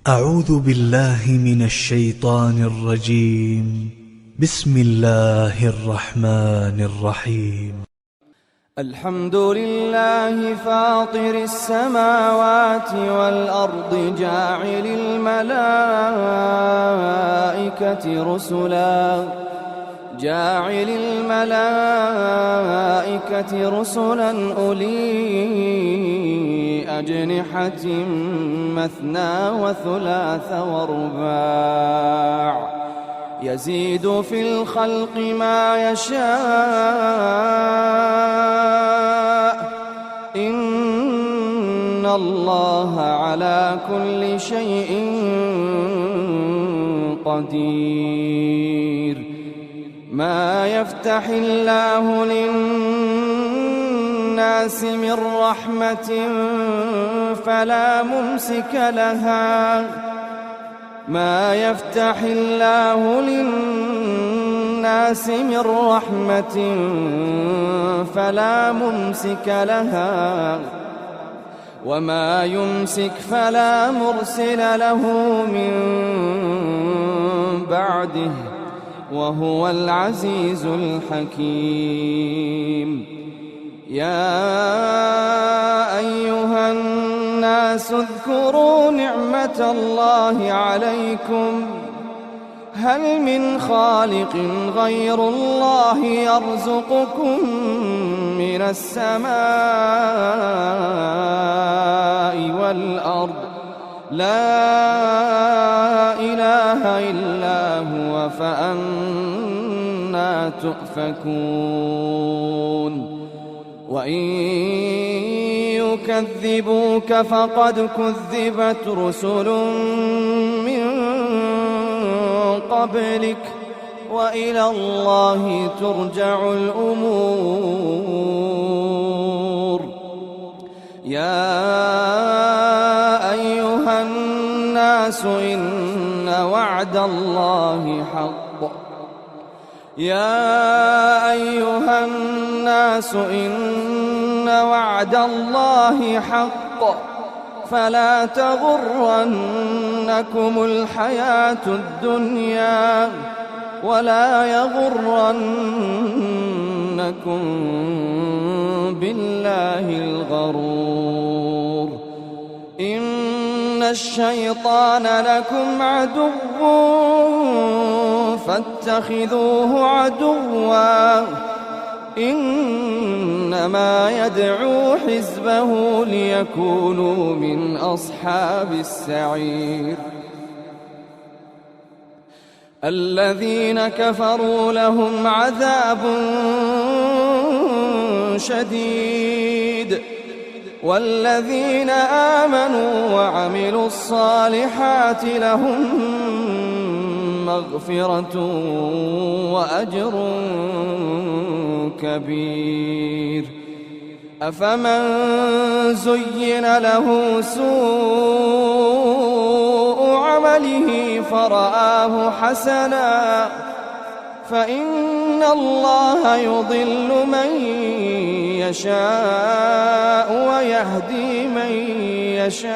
أعوذ بالله من الشيطان الرجيم. بسم الله الرحمن الرحيم. الحمد لله فاطر السماوات والأرض جاعل الملائكة رسلا أولي أجنحة مثنى وثلاث ورباع يزيد في الخلق ما يشاء إن الله على كل شيء قدير. ما يفتح الله للناس من رحمة فلا ممسك لها ما يفتح الله للناس من رحمة فلا ممسك لها وما يمسك فلا مرسل له من بعده وهو العزيز الحكيم. يا أيها الناس اذكروا نعمة الله عليكم هل من خالق غير الله يرزقكم من السماء والأرض لا إله إلا هو فأنى تؤفكون. وإن يكذبوك فقد كذبت رسل من قبلك وإلى الله ترجع الأمور. يا أيها الناس إن وعد الله حق فلا تغرنكم الحياة الدنيا ولا يغرنكم بالله الغرور. إن الشيطان لكم عدو فاتخذوه عدوا إنما يدعو حزبه ليكونوا من أصحاب السعير. الذين كفروا لهم عذاب شديد والذين آمنوا وعملوا الصالحات لهم مغفرة وأجر كبير. أفمن زين له سوء عمله فرآه حسنا فإن الله يضل من يشاء ويهدي من يشاء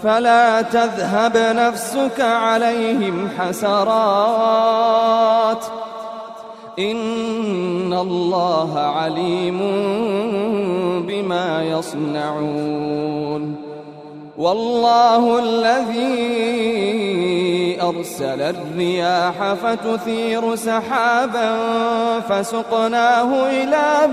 فلا تذهب نفسك عليهم حسرات إن الله عليم بما يصنعون. والله الذي أرسل الرياح فتثير سحابا فسقناه إلى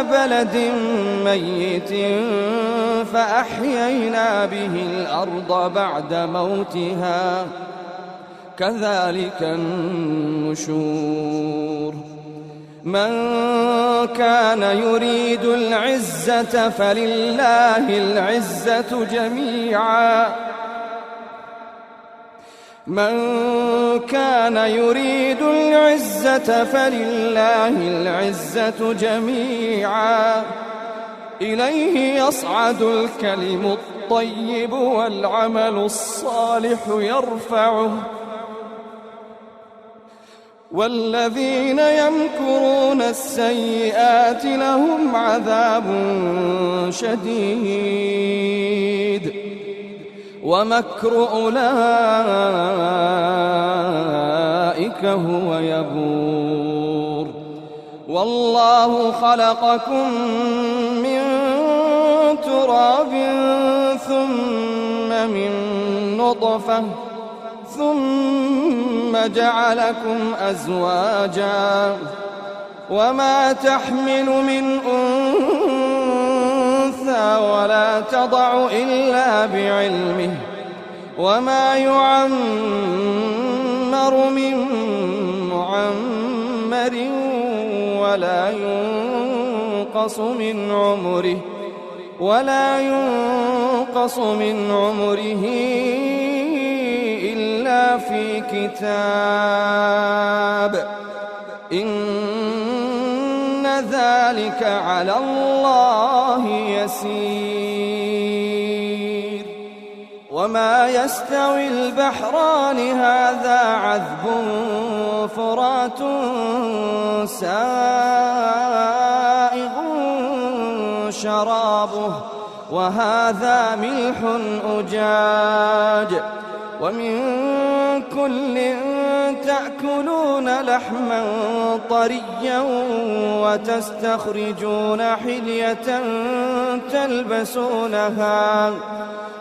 بلد ميت فأحيينا به الأرض بعد موتها كذلك النشور. من كان يريد العزة فلله العزة جميعا إليه يصعد الكلم الطيب والعمل الصالح يرفعه والذين يمكرون السيئات لهم عذاب شديد ومكر أولئك هو يبور والله خلقكم من تراب ثم من نطفة ثم جعلكم أزواجا وما تحمل من أنثى ولا تضع إلا بعلمه وما يعمر من معمر ولا ينقص من عمره إلا في كتاب إن ذلك على الله يسير وما يستوي البحران هذا عذب فرات سائغ شرابه وهذا ملح أجاج ومن كل تأكلون لحما طريا وتستخرجون حلية تلبسونها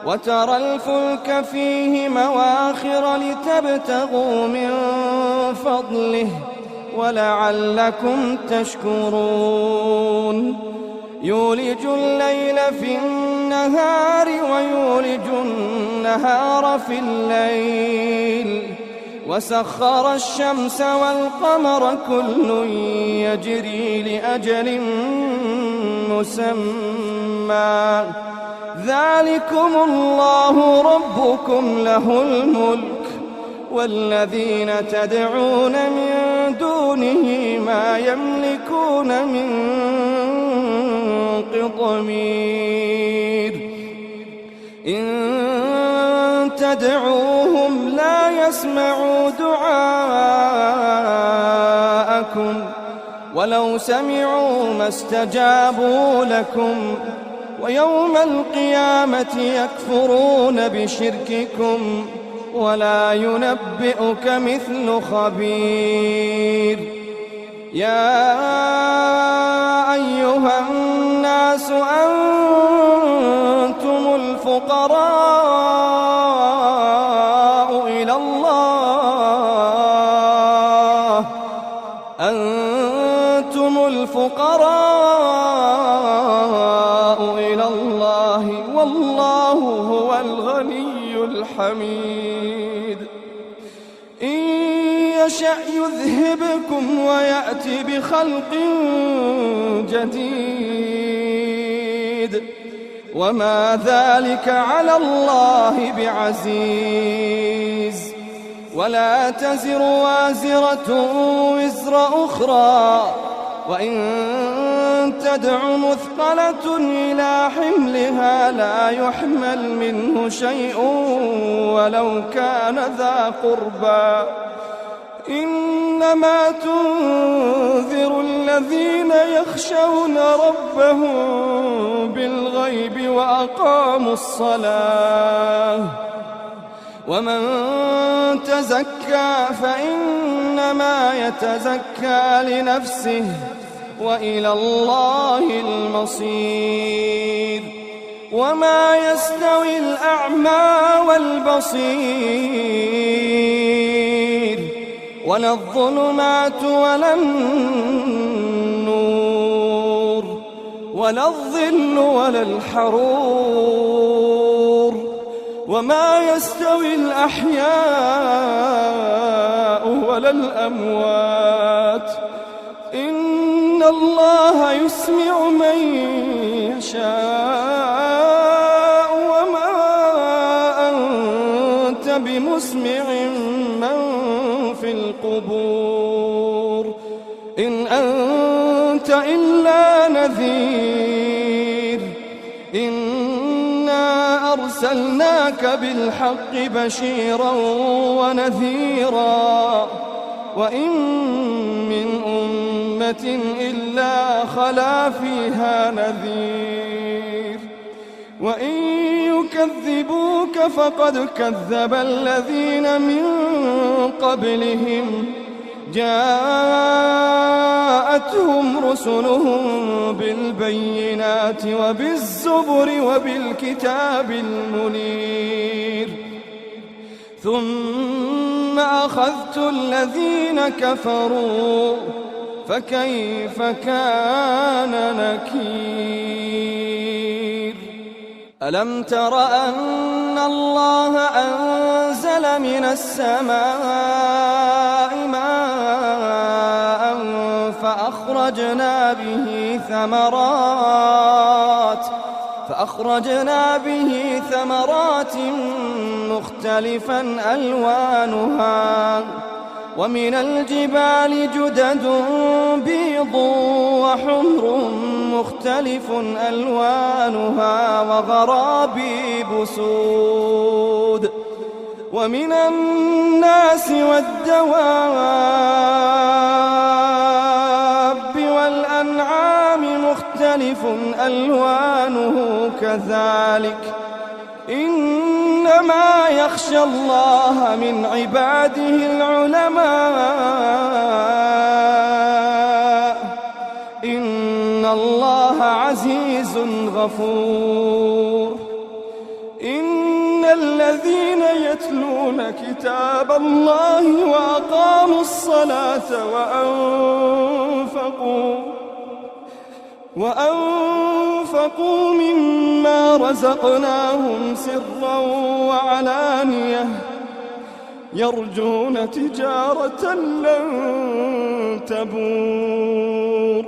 وترى الفلك فيه مواخر لتبتغوا من فضله ولعلكم تشكرون يولج الليل في النهار ويولج النهار في الليل وسخر الشمس والقمر كل يجري لأجل مسمى ذلكم الله ربكم له الملك والذين تدعون من دونه ما يملكون من قطمير إن تدعوهم لا يسمعوا دعاءكم ولو سمعوا ما استجابوا لكم ويوم القيامة يكفرون بشرككم ولا ينبئك مثل خبير يا أيها الناس أنتم الفقراء إلى الله والله هو الغني الحميد إن يشأ يذهبكم ويأتي بخلق جديد وما ذلك على الله بعزيز ولا تزر وازرة وزر أخرى وإن تدع مثقلة إلى حملها لا يحمل منه شيء ولو كان ذا قربى إنما تنذر الذين يخشون ربهم بالغيب وأقاموا الصلاة ومن تزكى فإنما يتزكى لنفسه وإلى الله المصير وما يستوي الأعمى والبصير ولا الظلمات ولا النور ولا الظل ولا الحرور وما يستوي الأحياء ولا الأموات إن الله يسمع من يشاء وما أنت بمسمع من في القبور إن أنت إلا نذير إنا أرسلناك بالحق بشيرا ونذيرا وإن من أمة إلا خلا فيها نذير وإن يكذبوك فقد كذب الذين من قبلهم جاءتهم رسلهم بالبينات وبالزبر وبالكتاب المنير ثم أخذت الذين كفروا فكيف كان نكير ألم تر أن الله أنزل من السماء ماء فأخرجنا به ثمرات مختلفا ألوانها ومن الجبال جدد بيض وحمر مختلف ألوانها وغرابيب سود ومن الناس والدواب والأنعام مختلف ألوانه كذلك إنما يخشى الله من عباده العلماء إن الله عزيز غفور إن الذين يتلون كتاب الله وأقاموا الصلاة وأنفقوا مما رزقناهم سرا وعلانية يرجون تجارة لن تبور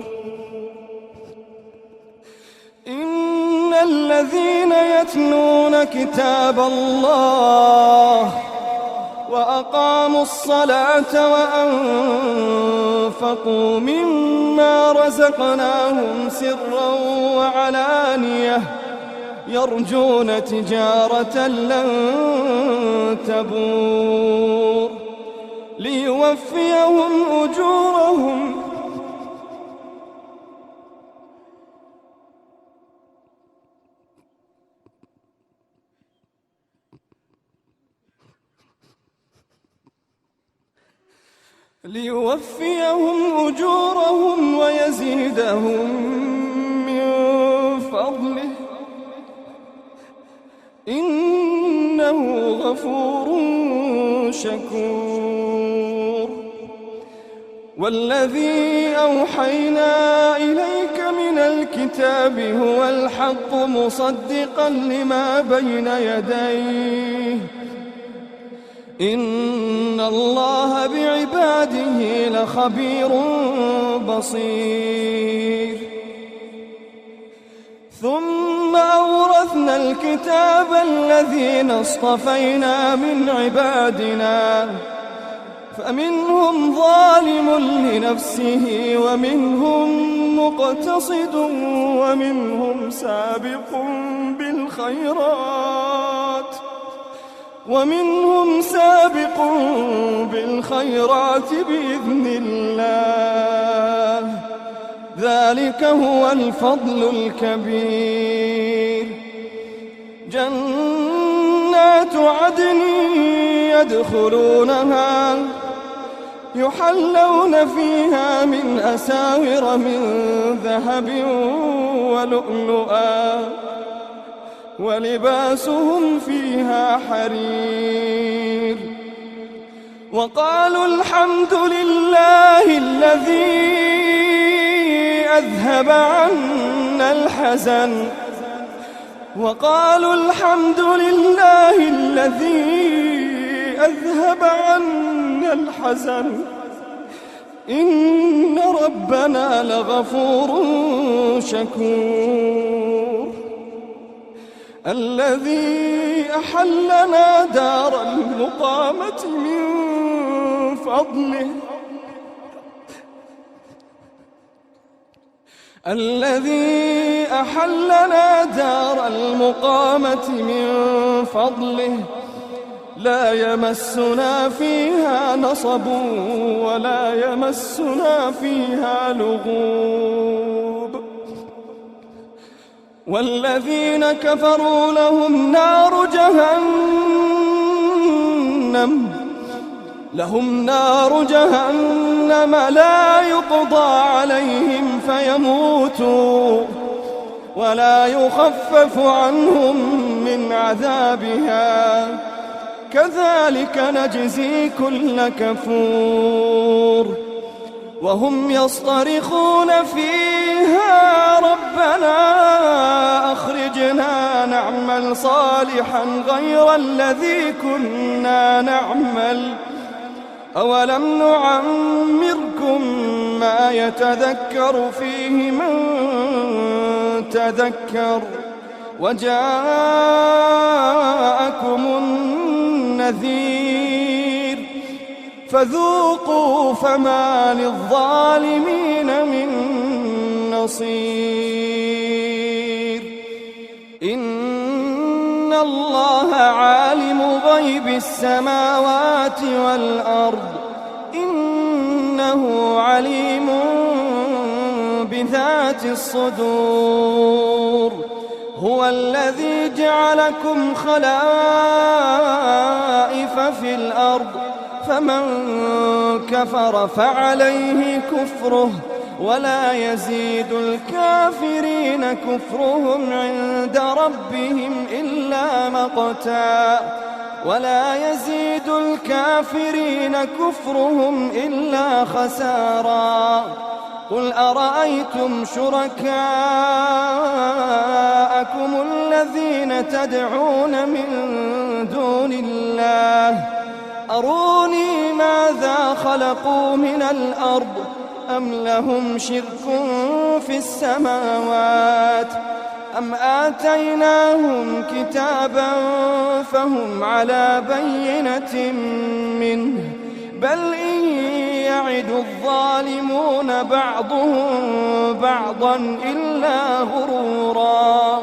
إن الذين يتلون كتاب الله وأقاموا الصلاة وأنفقوا مما رزقناهم سرا وعلانية يرجون تجارة لن تبور ليوفيهم أجورهم ويزيدهم من فضله إنه غفور شكور والذي أوحينا إليك من الكتاب هو الحق مصدقا لما بين يديه إن الله بعباده لخبير بصير ثم أورثنا الكتاب الذين اصطفينا من عبادنا فمنهم ظالم لنفسه ومنهم مقتصد ومنهم سابق بالخيرات بإذن الله ذلك هو الفضل الكبير جنات عدن يدخلونها يحلون فيها من أساور من ذهب ولؤلؤا ولباسهم فيها حرير وقالوا الحمد لله الذي أذهب عنا الحزن إن ربنا لغفور شكور الذي أحلنا دار المقامة من فضله لا يمسنا فيها نصب ولا يمسنا فيها لغوب. والذين كفروا لهم نار جهنم لا يقضى عليهم فيموتوا ولا يخفف عنهم من عذابها كذلك نجزي كل كفور. وهم يصطرخون فيها ربنا أخرجنا نعمل صالحا غير الذي كنا نعمل أولم نعمركم ما يتذكر فيه من تذكر وجاءكم النذير فذوقوا فما للظالمين من نصير. إن الله عالم غيب السماوات والأرض إنه عليم بذات الصدور. هو الذي جعلكم خلائف في الأرض فمن كفر فعليه كفره ولا يزيد الكافرين كفرهم عند ربهم إلا مقتا ولا يزيد الكافرين كفرهم إلا خسارا. قل أرأيتم شركاءكم الذين تدعون من دون الله أروني ماذا خلقوا من الأرض أم لهم شرك في السماوات أم آتيناهم كتابا فهم على بينة منه بل إن يعد الظالمون بعضهم بعضا إلا غرورا.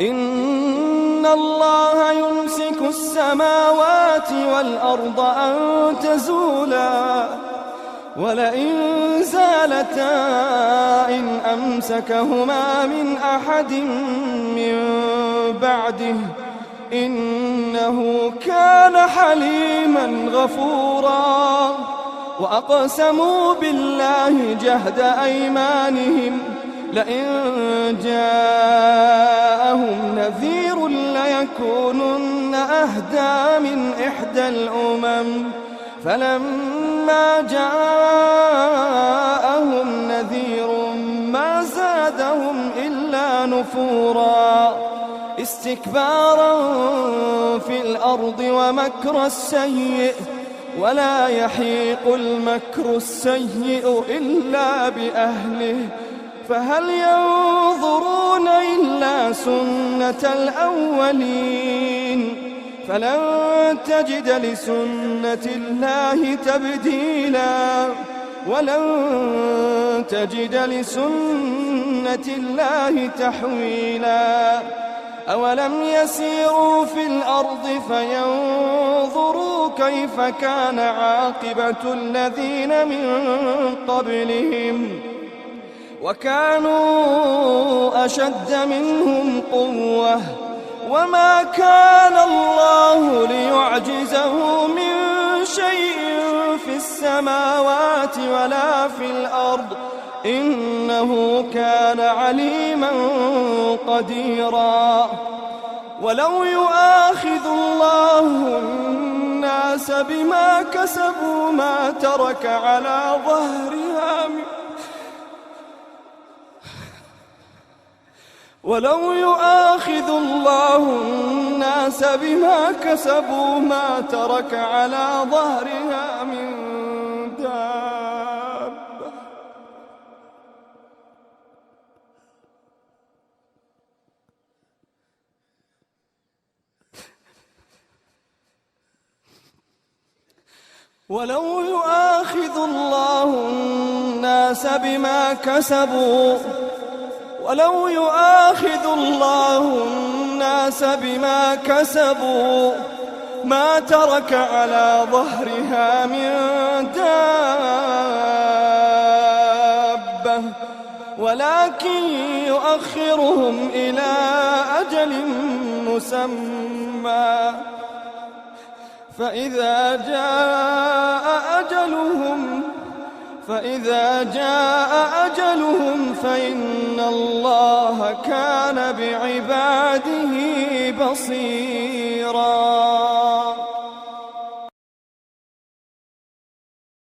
إن الله يمسك السماوات والأرض أن تزولا ولئن زالتا إن أمسكهما من أحد من بعده إنه كان حليما غفورا. وأقسموا بالله جهد أيمانهم لئن جاءهم نذير ليكونن أهدى من إحدى الأمم فلما جاءهم نذير ما زادهم إلا نفورا استكبارا في الأرض ومكر السيء ولا يحيق المكر السيء إلا بأهله فهل ينظرون إلا سنة الأولين فلن تجد لسنة الله تبديلا ولن تجد لسنة الله تحويلا. أولم يسيروا في الأرض فينظروا كيف كان عاقبة الذين من قبلهم وكانوا أشد منهم قوة وما كان الله ليعجزه من شيء في السماوات ولا في الأرض إنه كان عليما قديرا. ولو يؤاخذ الله الناس بما كسبوا ما ترك على ظهرها ولو يؤاخذ الله الناس بما كسبوا ما ترك على ظهرها من دابة ولو يؤاخذ الله الناس بما كسبوا ولو يؤاخذ الله الناس بما كسبوا ما ترك على ظهرها من دابة ولكن يؤخرهم إلى أجل مسمى فإذا جاء أجلهم فإن الله كان بعباده بصيرا.